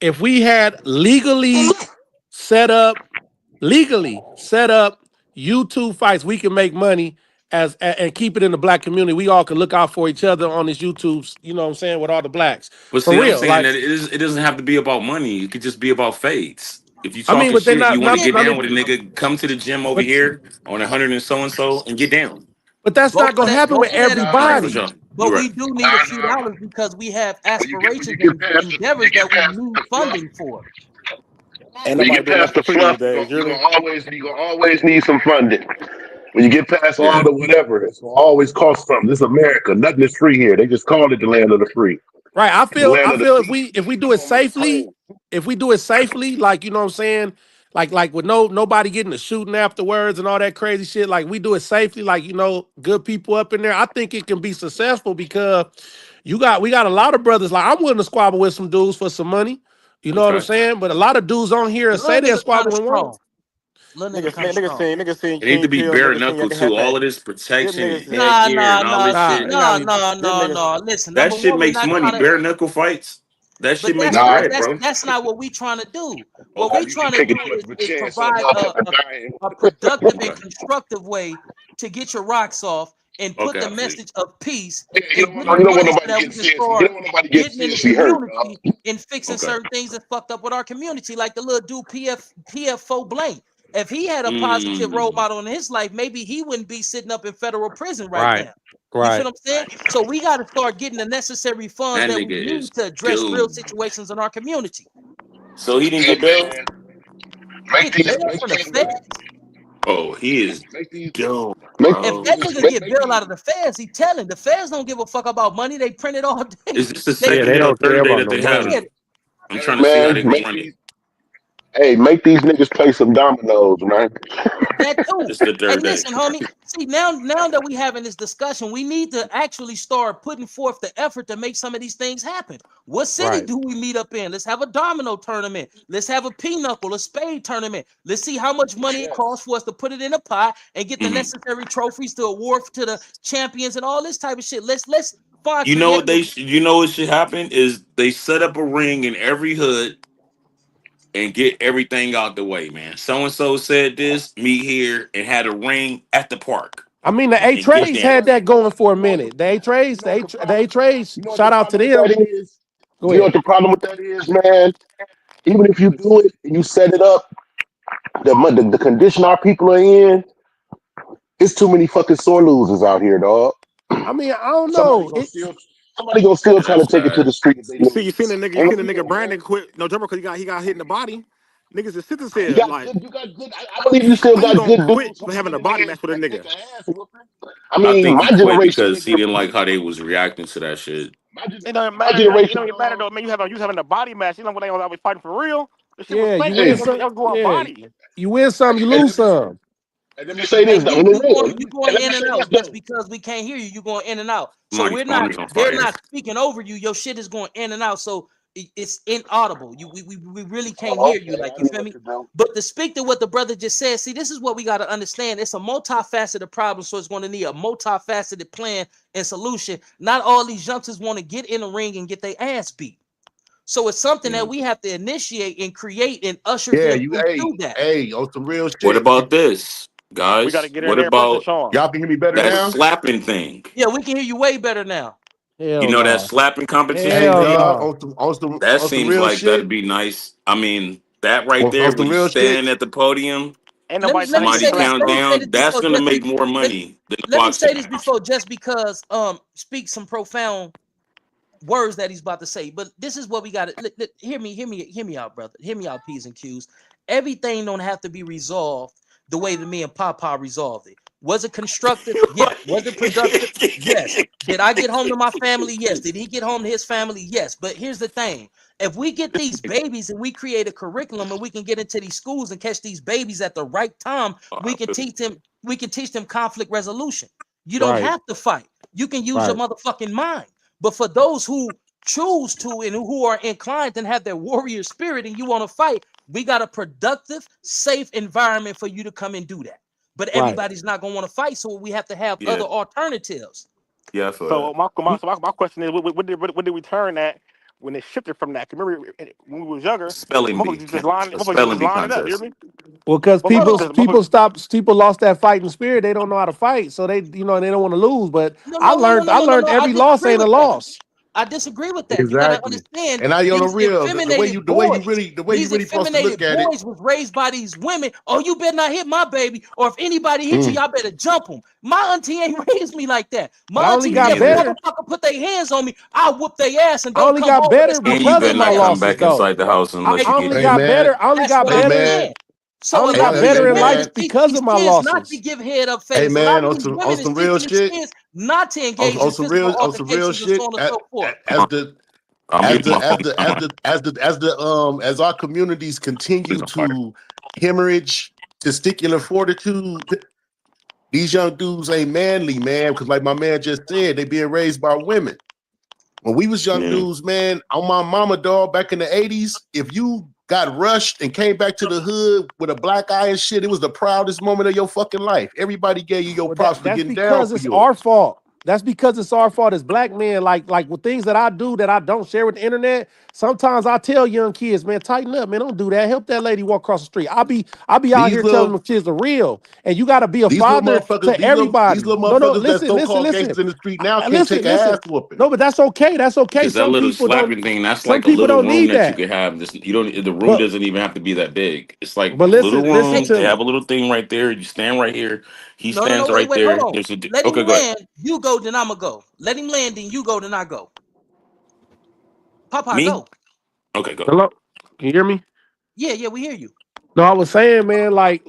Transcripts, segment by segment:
if we had legally set up YouTube fights, we can make money and keep it in the black community. We all can look out for each other on this YouTube, you know what I'm saying, with all the blacks. But For see, I'm real. saying Like, that it doesn't have to be about money. It could just be about fades. If you I mean, talking but they're shit, you want to not get I down with a mean, nigga, come to the gym over but here on 100 and so and get down. but that's Vote not for gonna that. happen Vote with for that All right, agenda. for everybody. sure. But You're right. we do need a few Nah, nah. dollars because we have When aspirations you get and past endeavors that we need the fluff, funding for. Ain't when you nobody get doing past that for the free these fluff, days. You know? you gonna always need some funding. When you get past all Yeah. the whatever, it's gonna always cost something. This is America. Nothing is free here. They just call it the land of the free. Right. I The feel land I of the feel free. if we You do it gonna make safely, claim. like you know what I'm saying, like with nobody getting a shooting afterwards and all that crazy shit, like we do it safely, like good people up in there, I think it can be successful because we got a lot of brothers, like I'm willing to squabble with some dudes for some money. You know what I'm Okay. saying? But a lot of dudes on here The say little they're nigga kind of squabbling one. strong. Little nigga kind of Niggas strong. saying It need to King be Kill, bare niggas saying y'all knuckle can too. have All that. of this Them protection niggas and say Nah, headgear nah, and all nah, this Nah, shit. it gotta nah, be nah, them nah, niggas nah. Listen, That number shit one, we're makes not money. trying to. Bare knuckle fights. That But shit makes that's not Nah, bread, that's bro. that's not what we're trying to do. What nah, we're you trying keep to taking do too much of a is chance on provide motherfuckers dying. a productive and Okay. constructive way to get your rocks off and put Okay, the I see. message of peace Yeah, and get you the don't want money so nobody that we getting can seriously. You start don't want nobody getting getting in the seriously hurt, dog. community and fixing Okay. certain things that fucked up with our community, like the little dude PF4 Blank. If he had a positive role Mm. model in his life, maybe he wouldn't be sitting up in federal prison right right, now. You feel right. what I'm saying? So we got to start getting the necessary funds That that we nigga is need to address real doomed. situations in our community. So he didn't Hey get bail? man, Get bail from the Fed. Oh, he is make these doomed, make If these bro. that niggas nigga get make bail these. out of the feds, he telling the feds don't give a fuck about money. They print it all Is day. this the They Yeah, second they day or don't care third day about that no they have money. yeah, it? I'm Hey trying to see how man, they gonna run it. make these niggas play some dominoes, man. that too. It's the Hey, third day. listen, homie. See, now that we having this discussion, we need to actually start putting forth the effort to make some of these things happen. What city Right. do we meet up in? Let's have a domino tournament. Let's have a pinochle, a spade tournament. Let's see how much money it Chess. costs for us to put it in a pot and get the Hmm. necessary trophies to award to the champions and all this type of shit. Let's find You know what creative. you know what should happen is they set up a ring in every hood and get everything out the way, man. So and so said this, meet here, and had a ring at the park I mean, the A and get trades down. had that going for a You know what minute. The A trades, the A trades. you know what the Shout out to problem with that them. is? Go You know what ahead. the problem with that is, man? Even if you do it and you set it up, the condition our people are in, it's too many fucking sore losers out here, dog. I mean, I don't Somebody know. gonna still And try to that's take it to sad. the street if they lose. You And seen the we nigga know, Brandon man. quit no drummer because he got hit in the body. Niggas is sister You said got like, good. You got good. I believe you still how you got gonna good quit dudes who for can having get a in body there match with a and take nigga? an ass whooping. I I mean, think he my quit generation because he nigga. didn't like how they was reacting to that shit. It don't My matter. It generation, don't even matter dog. though. Man, you was having a body match. You know when they was fighting for real. The shit was Yeah, fake. you That win was Hey, going some. that was going Yeah, body. you win some, you hey, lose some. let me say Hey, this though. you going Let me in and say this out just though. because we can't hear you. You going in and out. So Somebody's we're phone not. is on They're fire. not speaking over you. Your shit is going in and out. So it's inaudible. We really can't Oh, hear you. okay. Like I you know feel what me? to do. But to speak to what the brother just said, see, this is what we got to understand. It's a multifaceted problem, so it's going to need a multifaceted plan and solution. Not all these youngsters want to get in the ring and get their ass beat. So it's something Yeah. that we have to initiate and create and usher Yeah, them you. into that. On some real What shit. about this, We got to guys? get in What there first and about show 'em. Y'all can hear me better that now. slapping thing? Yeah, we can hear you way better now. You Hell know that no. slapping competition Hell thing? Dog, no. That on some seems real like that'd shit. be nice. I mean, that right there On where some you real shit. stand at the podium, Ain't let me nobody let trying to me get somebody say this. slapped, count Let me bro. say down, this that's before gonna just make be more let, money than the let me say boxing this match. before just because speak some profound words that he's about to say. But this is what we got to hear me out, brother. Hear me out, P's and Q's. Everything don't have to be resolved the way that me and Papa resolved it. Was it constructive? Yes. Was it productive? Yes. Did I get home to my family? Yes. Did he get home to his family? Yes. But here's the thing. If we get these babies and we create a curriculum and we can get into these schools and catch these babies at the right time, we can teach them conflict resolution. You don't Right, have to fight. You can use your right, motherfucking mind. But for those who choose to and who are inclined and have their warrior spirit and you want to fight, we got a productive, safe environment for you to come and do that. But right. everybody's not going to want to fight, so we have to have Yeah, other alternatives. yeah, I feel So that. my question is, what did we turn at when it shifted from that. 'Cause remember when we was younger, Spelling bee. A motherfuckers just spelling bee line it up. You contest. hear me? Well, because Hold on. people lost that fighting spirit. They don't know how to fight, so they they don't want to lose. But No, no, no, no, no, I no, no, learned no. I every loss disagree ain't a with that. loss. I disagree with that. You got to Exactly. understand And I on the these real, effeminated the way you boys. These really supposed to look effeminated at it. boys was raised by these women. Oh, you better not hit my baby. Or if anybody hit you, Mm. y'all better jump them. My auntie ain't raised me like that. But I My only auntie Me got said, if a either. better. motherfucker put their hands on me, I'll whoop their ass and I don't only come got home and better start And you because beating of better me my not up. come losses, back though. inside the house unless I you Right? get only hit. got Amen. better. I only That's got what I'm better. Amen. saying. I So only if I got teach better Hey in life women, man. teach because these of my kids not to losses. give head up Hey face. A lot man, of these on women is some real teaching these shit. kids not to engage in physical On some real altercations and so shit. on and so forth. Come on. I'll mute my phone. Come on. As our communities Please continue don't fire. to hemorrhage testicular fortitude, these young dudes ain't manly, man. Because like my man just said, they being raised by women. When we was young Yeah. dudes, man, on my mama dog back in the 80s, if you got rushed and came back to the hood with a black eye and shit, it was the proudest moment of your fucking life. Everybody gave you your Well, props for that's getting down because for it's our yours. fault. That's because it's our fault as black men. Like with things that I do that I don't share with the internet. Sometimes I tell young kids, man, tighten up, man, don't do that. Help that lady walk across the street. I'll be out These here telling little them kids are real, and you got to be a these little father motherfuckers, to everybody. these little No, no, motherfuckers that so-called listen, gangsters in the street now can't take listen, an ass listen. whooping. No, but that's okay. That's okay. Because that little slapping thing, that's Some like a people little don't room need that you that. could have. This you don't. The room But doesn't even have to be that big. It's like but little listen room. to They have me. a little thing right there. You stand right here. He No, no, no, stands wait, right wait, hold there. on. There's a. Let him Okay, go ahead. land. You go, then I'ma go. Let him land, then you go, then I go. Papa, Me? go. Okay, go. Hello, can you hear me? Yeah, yeah, we hear you. No, I was saying, man, like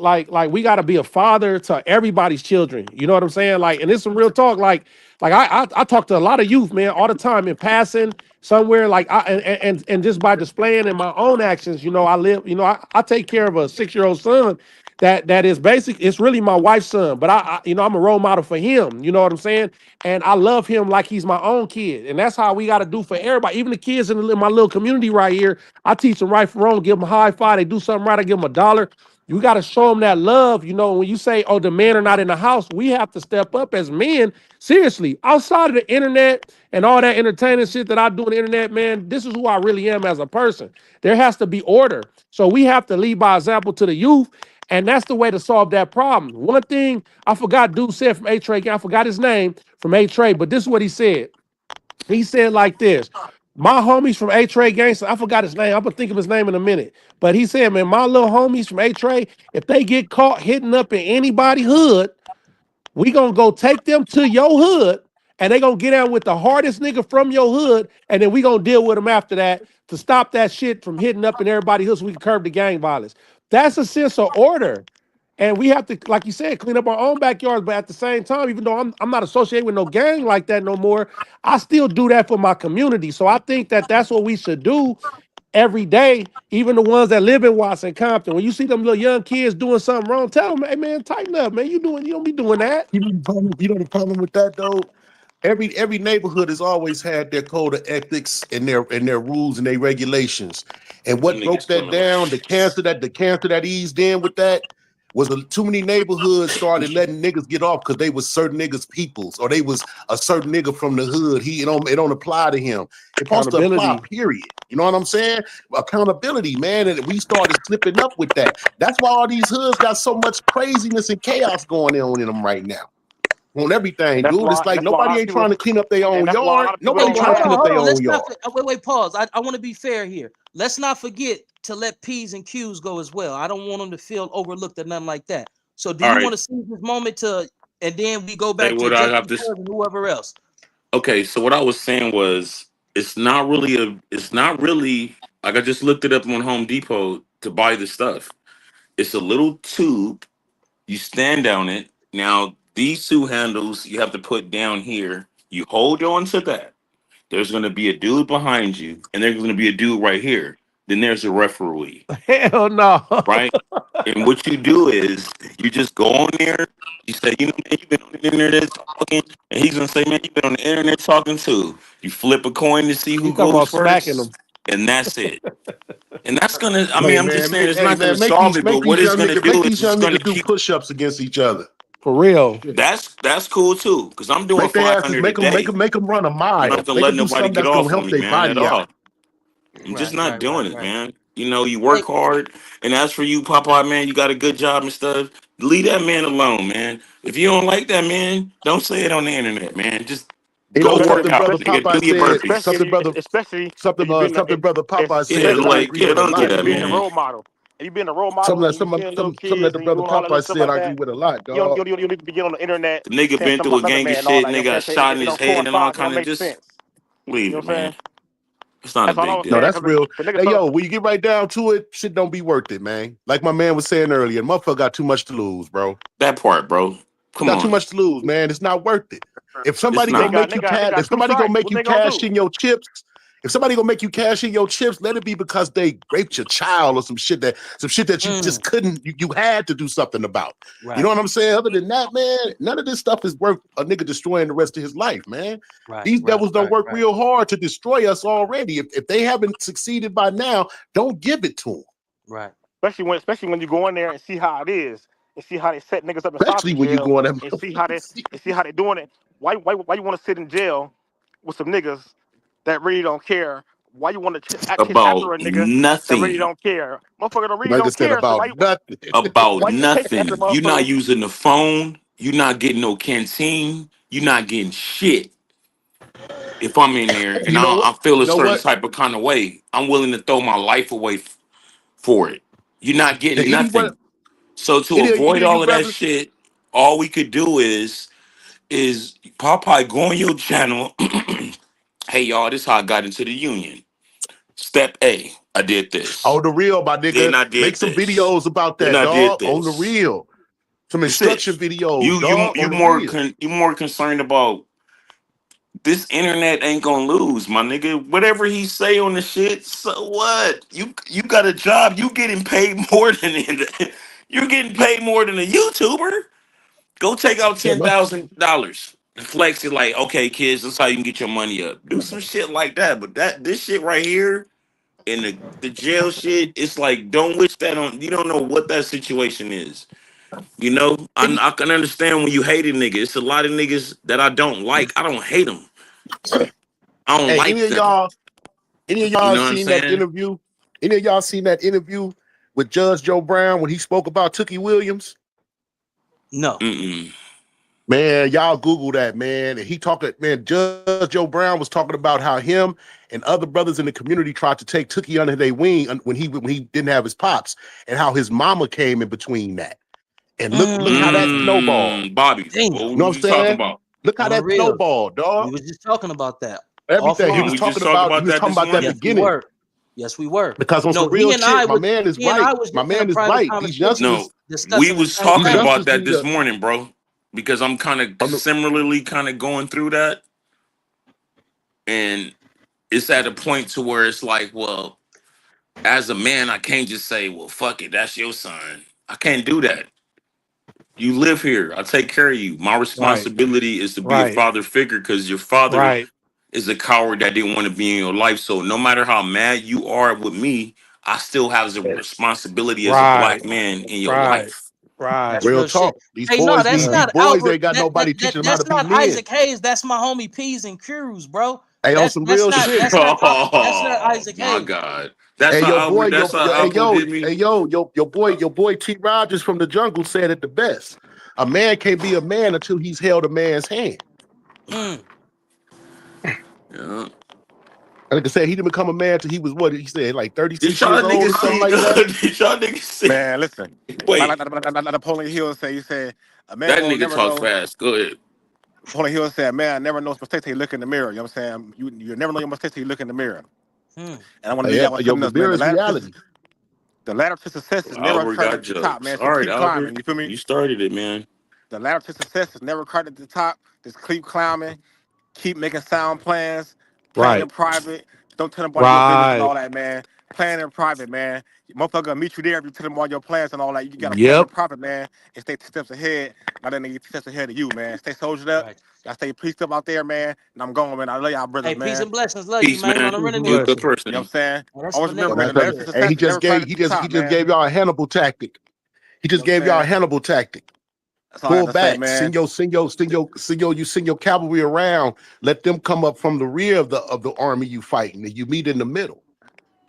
we got to be a father to everybody's children. You know what I'm saying? Like, and it's some real talk. Like I talk to a lot of youth, man, all the time in passing somewhere. Like and just by displaying in my own actions, I live. I take care of a 6-year-old son that is basic. It's really my wife's son, but I'm a role model for him. You know what I'm saying? And I love him like he's my own kid, and that's how we got to do for everybody, even the kids in my little community right here. I teach them right from wrong, give them a high five. They do something right, I give them $1. You got to show them that love. When you say, oh, the men are not in the house, we have to step up as men. Seriously, outside of the internet and all that entertaining shit that I do on the internet, man, this is who I really am as a person. There has to be order. So we have to lead by example to the youth. And that's the way to solve that problem. One thing I forgot, dude said from A-Trade, I forgot his name from A-Trade, but this is what he said. He said like this: my homies from A-Trade Gangster, I forgot his name. I'm gonna think of his name in a minute. But he said, man, my little homies from A-Trade, if they get caught hitting up in anybody's hood, we gonna go take them to your hood, and they gonna get out with the hardest nigga from your hood, and then we gonna deal with them after that to stop that shit from hitting up in everybody's hood so we can curb the gang violence. That's a sense of order. And we have to, like you said, clean up our own backyards. But at the same time, even though I'm not associated with no gang like that no more, I still do that for my community. So I think that that's what we should do every day. Even the ones that live in Watson, Compton, when you see them little young kids doing something wrong, tell them, hey man, tighten up, man. You don't be doing that. The problem with that though. Every neighborhood has always had their code of ethics and their rules and their regulations. And Them what broke niggas that feeling like down, the cancer that eased in with that was too many neighborhoods started letting niggas get off because they was certain niggas peoples or they was a certain nigga from the hood. It don't apply to him. It's supposed to apply, Accountability. period. You know what I'm saying? Accountability, man. And we started slipping up with that. That's why all these hoods got so much craziness and chaos going on in them right now on everything, And that's dude. why It's like a lot nobody of ain't people trying to clean up their and own that's why a yard. lot of people Nobody Hey, don't trying to hold on, clean have up hold their on. own Let's not. yard. Wait, pause. I want to be fair here. Let's not forget to let P's and Q's go as well. I don't want them to feel overlooked or nothing like that. So, do all you want right. to seize this moment and then we go Say back to what I Justin have this. and whoever else? Okay, so what I was saying was it's not really like I just looked it up on Home Depot to buy the stuff. It's a little tube. You stand on it. Now these two handles you have to put down here. You hold on to that. There's going to be a dude behind you, and there's going to be a dude right here. Then there's a referee, Hell no. right? And what you do is you just go on there. You say, man, you've been on the internet talking, and he's gonna say, man, you've been on the internet talking too. You flip a coin to see You who talking goes about smacking them. first, and that's it. And that's gonna. I mean, Hey I'm just man, saying it's hey not gonna man, solve it, but what it's gonna do make is these it's young gonna niggas do keep. push-ups against each other. For real. That's cool too, because I'm doing Make their asses 500 a day. make them run a I'm not mile. gonna Make let them do nobody something get that's gonna off on help me, their man, at body out. all. I'm just not doing it, Right. man. You know, you Hey, work hard, and as for you, Popeye, man, you got a good job and stuff. Leave that man alone, man. If you don't like that man, don't say it on the internet, man. Just You know go work something, out, brother nigga. Popeye Do your said. burpees. Something, brother. Especially if you been Something, brother Popeye Yeah, said that I especially like, agree yeah, with a don't do lot, that, being the man. man. role model. And you being a role model and you seeing little Something that kids the and you brother doing all that little Popeye stuff said like I agree that. with a lot, dog. You don't need to be getting on the internet The nigga saying been something through about a another gang of man and all shit, that. You know nigga what I'm got saying? shot in It his don't head and all coincide. It kind don't of make just sense. leave You know it, what I'm man. saying? It's not a That's all I big was No, deal. saying. that's Because real. the niggas Hey, talk. yo, when you get right down to it, shit don't be worth it, man. Like my man was saying earlier, motherfucker got too much to lose, bro. That part, bro. Come Got too on. much to lose, man. It's not worth it. If It's somebody They gonna not. got make they you got they cash, got if two somebody gonna strikes. make What you they gonna cash do? in your chips, if somebody gonna make you cash in your chips, let it be because they raped your child or some shit that you just couldn't, you had to do something about. You know right, what I'm saying? Other than that, man, none of this stuff is worth a nigga destroying the rest of his life, man. These devils don't work right. real hard to destroy us already. If they haven't succeeded by now, don't give it to them. Right. Especially when you go in there and see how it is and see how they set niggas up inside the Especially when you jail go on that and see how they motherfucker. doing it. Why you want to sit in jail with some niggas that really don't care? Why you want to chase About after a nigga that really nothing. don't care? Motherfucker don't really Like I don't said, care. So about nothing. About why you chasing after nothing. You're not motherfuckers? using the phone. You're not getting no canteen. You're not getting shit. If I'm in there and You know what? I feel You a know certain what? type of kind of way, I'm willing to throw my life away for it. You're not Did getting anyone, nothing. So to any avoid of you all of that brothers? shit, all we could do is Popeye go on your channel. Hey y'all, this is how I got into the union. Step A, I did On this. the real, my Then nigga. I Make did some this. videos about Then that, I did dog. On the this. real. Some That's it. instruction videos, You you dog. you On the more real. you more concerned about this internet ain't gonna lose, my nigga. Whatever he say on the shit, so what? You got a job. You getting paid more than you're getting paid more than a YouTuber. Go take out Yeah, $10,000 and flex it like, okay, kids, that's how you can get your money up. Do some shit like that. But this shit right here and the jail shit, it's like don't wish that on. You don't know what that situation is. You know, I can understand when you hate a nigga. It's a lot of niggas that I don't like. I don't hate them. I don't hey, like them. any of You y'all know what I'm seen that saying? interview? Any of y'all seen that interview with Judge Joe Brown when he spoke about Tookie Williams? No. Mm-mm. Man, y'all Google that, man. And Judge Joe Brown was talking about how him and other brothers in the community tried to take Tookie under their wing when he didn't have his pops, and how his mama came in between that. And look how that snowballed. Bobby, Damn. what You know we what I'm just talking saying? about? Look how On the that real. snowballed, We dog. was just talking about that Everything. He Didn't was offline. we just talking talk about about that this that morning? Yes, we beginning. were. Yes, we were. Because on some No, real shit, my man is he and I right. was My just in a man is private right. conversation No, we discussing the was same talking these thing. about youngsters that need this to morning, bro. Because I'm kind of on the, similarly kind of going through that, and it's at a point to where it's like, well, as a man, I can't just say, well, fuck it, that's your son. I can't do that. You live here. I take care of you. My Right, responsibility is to be a right, father figure because your father right, is a coward that didn't want to be in your life. So no matter how mad you are with me, I still have a responsibility as a right, black man in your right, life. That's right. real real shit. talk. These Hey, no, boys, that's these Yeah. not boys Albert. ain't got nobody teaching them how to That's be not men. Isaac Hayes. That's my homie P's and Q's, bro. Hey, on some real shit. That's not Oh Isaac my Hayes. God. That's Hey, how Albert, that's how Alpo did me. your boy T. Rogers from the jungle said it the best. A man can't be a man until he's held a man's hand. Mm. Yeah. Like I said, he didn't become a man until he was what he said, like Did 36 y'all years old niggas or something see like that. did y'all niggas see? Man, listen. Like Wait, Napoleon Hill said, he said, a man that will nigga never talk know. fast. Go ahead. Napoleon Hill said, man never knows mistakes till you look in the mirror. You know what I'm saying? You never know your mistakes till you look in the mirror. Mm. And I want to leave Yeah, y'all with yo, something the else, man. mirror is reality. The ladder to success is never Albert crowded got at the top, jokes. man. All Just right, keep climbing. Albert. You feel me? You started it, man. The ladder to success is never crowded at the top. Just keep climbing. Keep making sound plans. Plan in Right, private. Don't tell nobody your business and right. all that, man. Plan in private, man. Motherfucker gonna meet you there if you tell them all your plans and all that. You gotta plan in Yep. private, man, and stay 2 steps ahead. Not that nigga 2 steps ahead of you, man. Stay soldiered up. Right. Y'all stay preached up out there, man. And I'm going, man. I love y'all brothers, Hey, peace man. and blessings. Love you, Peace, man. On man. the Peace and You a renegade. good blessings. You know what I'm person. saying? Oh, that's Always my And remember, man, nigga. the that's ladder what, to Yeah. and success is never crowded at the he top, just man. gave y'all a Hannibal tactic. He You just know what I'm gave y'all a saying? Hannibal tactic. That's all I got Pull to say, back, man. you send your cavalry around. Let them come up from the rear of the army you fighting, and you meet in the middle.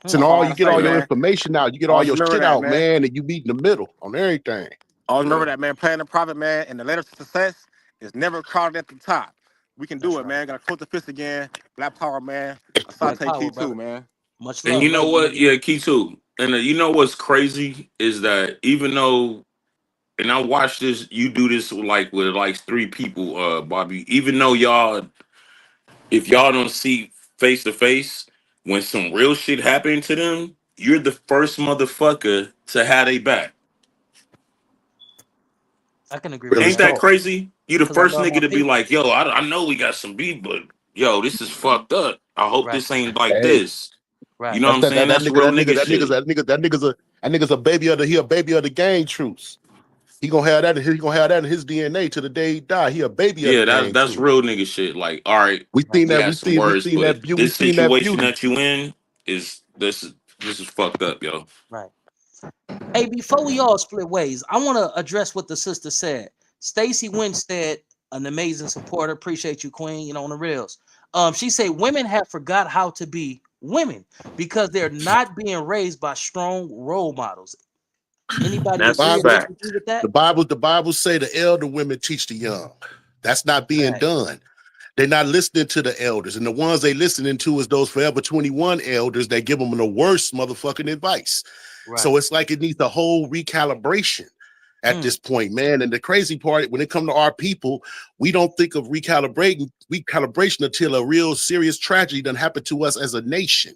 That's all I You gotta get say, all your man. information out, you get all Always your remember shit that, out, man. man, and you meet in the middle on everything. Always remember Yeah. that, man. Playing the private, man, and the ladder to success is never crowded at the top. We can do That's it, right. man. Gotta close the fist again. Black power, man. Black Asante Key power, too, brother. man. Much And love. you know Love you, what? nigga. Yeah, key too. And you know what's crazy is that even though, and I watched this, you do this with like three people, Bobby. Even though y'all, if y'all don't see face to face, when some real shit happened to them, you're the first motherfucker to have they back. I can agree with Real Ain't that. that talk. crazy? You the Because I first love my nigga to be people. like, yo, I know we got some beef, but yo, this is fucked up. I hope Right. this ain't like Hey, this. You Right. know what I'm saying? that That's nigga, real that nigga, nigga that nigga's shit. that nigga, that nigga's a baby of the he a baby of the gang truce. He gonna have that. He gonna have that in his DNA to the day he die. He a baby of the Yeah, gang that's truce. real nigga shit. Like, all right, We Right. seen we that. had some words, but We this seen that situation beauty. that you in is this is fucked up, yo. Right. Hey, before we all split ways, I want to address what the sister said. Stacy Winstead, an amazing supporter. Appreciate you, Queen. You know, on the rails. She said women have forgot how to be women because they're not being raised by strong role models. Anybody That's a agree or Bible, disagree fact. with that? the Bible say the elder women teach the young. That's not being Right. done. They're not listening to the elders, and the ones they listening to is those Forever 21 elders that give them the worst motherfucking advice. Right. So it's like it needs a whole recalibration at Mm, this point, man. And the crazy part, when it comes to our people, we don't think of recalibration until a real serious tragedy done happened to us as a nation.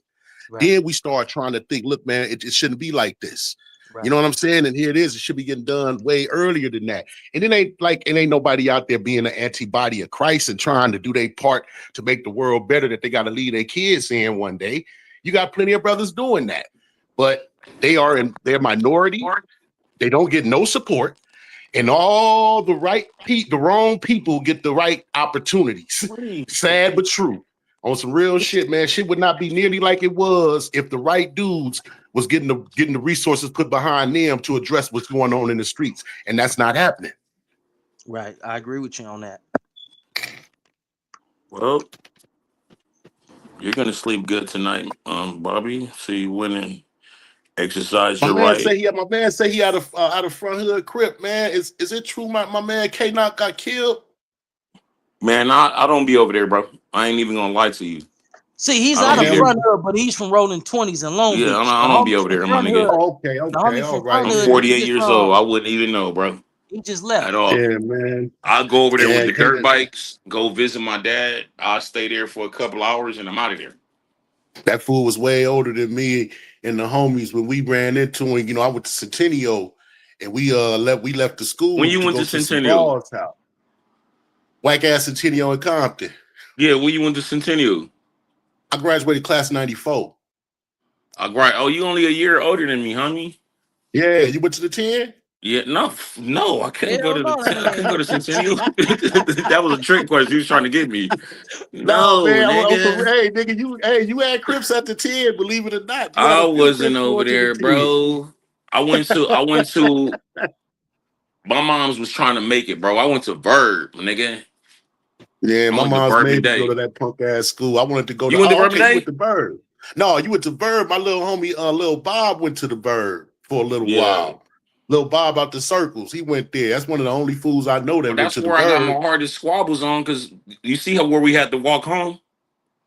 right. Then we start trying to think, look, man, it shouldn't be like this. You Right. know what I'm saying? And here it is. It should be getting done way earlier than that. And it ain't nobody out there being an antibody of Christ and trying to do their part to make the world better that they got to lead their kids in one day. You got plenty of brothers doing that, but they're minority. They don't get no support, and all the wrong people get the right opportunities. Sad but true. On some real shit, man. Shit would not be nearly like it was if the right dudes was getting the resources put behind them to address what's going on in the streets, and that's not happening. Right. I agree with you on that. Well, you're gonna sleep good tonight, Bobby. So you went and exercise your right. My man say he out of front hood crip, man. Is it true my man K Knock got killed? Man, I don't be over there, bro. I ain't even gonna lie to you. See, he's I out don't of be Damn, there. front hood, but he's from Rolling 20s in Long Yeah, Beach. I don't be over there, my nigga. oh, okay, The okay, homie all from front right, I'm hood, then. 48 years old. I wouldn't even know, bro, he just left. at all. Yeah, man. I go over there with Yeah, the dirt bikes, go visit my dad. I'll stay there for a couple hours and I'm out of there. that fool was way older than me and the homies when we ran into him. You know, I went to Centennial and we left the When school you to went go to to some Centennial? brawls house. Whack ass Centennial in Compton. Yeah, when you went to Centennial? I graduated class of 94. Right. Oh, you only a year older than me, homie. Yeah, you went to the 10? Yeah, no, I couldn't go Hell to no, that I nigga couldn't ain't go no to Centennial. That was a trick question he was trying to get me. No, No, man. nigga. Hey, nigga, you had Crips at the 10, believe it or not. You had I a few wasn't Crips over going to the there, 10. bro. I went to my mom's was trying to make it, bro. I went to Verb, nigga. Yeah, I my went to mom's Bourbon made me go Day. to that punk ass school. I wanted to go to. You went to Oh, Bourbon okay, you went Day? to Bird. No, you went to Bird. My little homie, little Bob went to the Bird for a little Yeah. while. Little Bob out the circles. He went there. That's one of the only fools I know Well, that went that's to the where I got my Bird. hardest squabbles on because you see how where we had to walk home?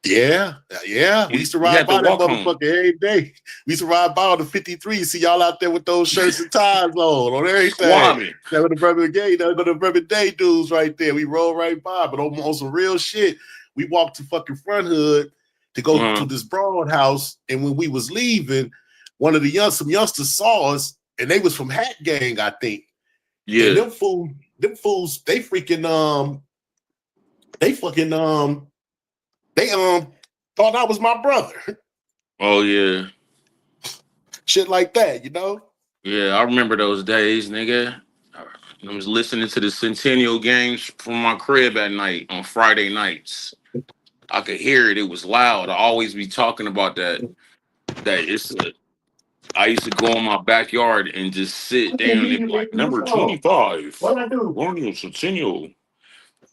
Yeah, yeah. We used to We ride had to by that walk home. motherfucker every day. We used to ride by on the 53. See y'all out there with those shirts and ties on everything. Squabbing. That was the Bourbon Day. That was the Bourbon Day dudes right there. We roll right by, but on some real shit, we walked to fucking Front Hood to go to Uh-huh. this broad house. And when we was leaving, some youngsters saw us, and they was from Hat Gang, I think. And Yeah. them fools, they freaking they fucking they thought I was my brother. Oh yeah. Shit like that, you know? Yeah, I remember those days, nigga. I was listening to the Centennial games from my crib at night on Friday nights. I could hear it. It was loud. I always be talking about that. I used to go in my backyard and just sit down and they be like, number 25, Colonial Centennial.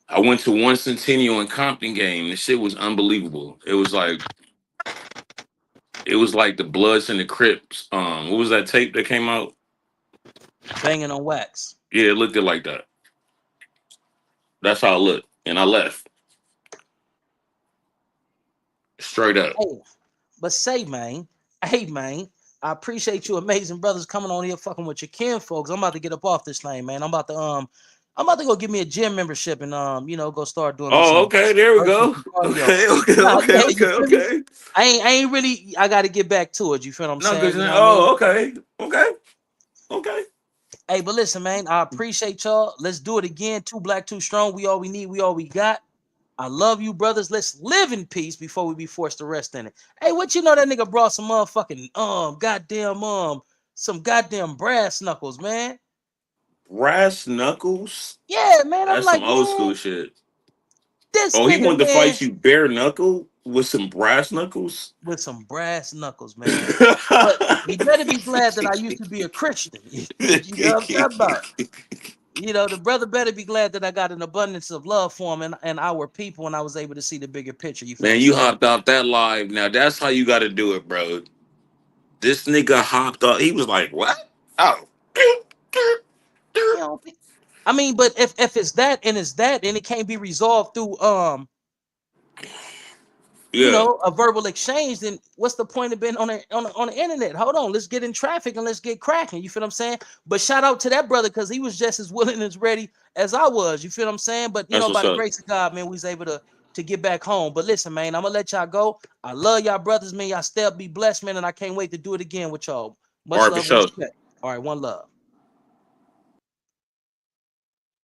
I went to one Centennial and Compton game. The shit was unbelievable. It was like It was like the Bloods and the Crips. What was that tape that came out? Banging on wax. Yeah, it looked like that. That's how it looked. And I left. Straight up. Hey, but say, man, hey, man, I appreciate you, amazing brothers, coming on here, fucking with your kin, folks. I'm about to get up off this thing, man. I'm about to go get me a gym membership and go start doing me Oh, some okay, there we working go. some cardio. Okay, okay, Nah, okay, yeah, you okay, feel me? okay. I ain't really. I got to get back to it. You feel what I'm No, because saying? You know what I mean? oh, okay, okay, okay. Hey, but listen, man, I appreciate y'all. Let's do it again. Two black, two strong. We all we need. We all we got. I love you, brothers. Let's live in peace before we be forced to rest in it. Hey, what you know that nigga brought some motherfucking some goddamn brass knuckles, man. Brass knuckles. Yeah, man. I'm That's some like, old man, school shit. this Oh, he nigga, wanted to man, fight you bare knuckle with some brass knuckles. with some brass knuckles, man. But he better be glad that I used to be a Christian. You know what I'm talking about? The brother better be glad that I got an abundance of love for him and our people, and I was able to see the bigger picture. You feel what Man, I'm you saying? hopped off that live. Now that's how you got to do it, bro. This nigga hopped off. He was like, "What? Oh, You know, I mean, but if it's that and it's that, and it can't be resolved through yeah, a verbal exchange, then what's the point of being on the internet? Hold on, let's get in traffic and let's get cracking. You feel what I'm saying? But shout out to that brother because he was just as willing and as ready as I was. You feel what I'm saying? But that's by what's the up. grace of God, man, we was able to get back home. But listen, man, I'm gonna let y'all go. I love y'all brothers, man. Y'all still be blessed, man, and I can't wait to do it again with y'all. All Much right, for love and sure. respect. All right, one love.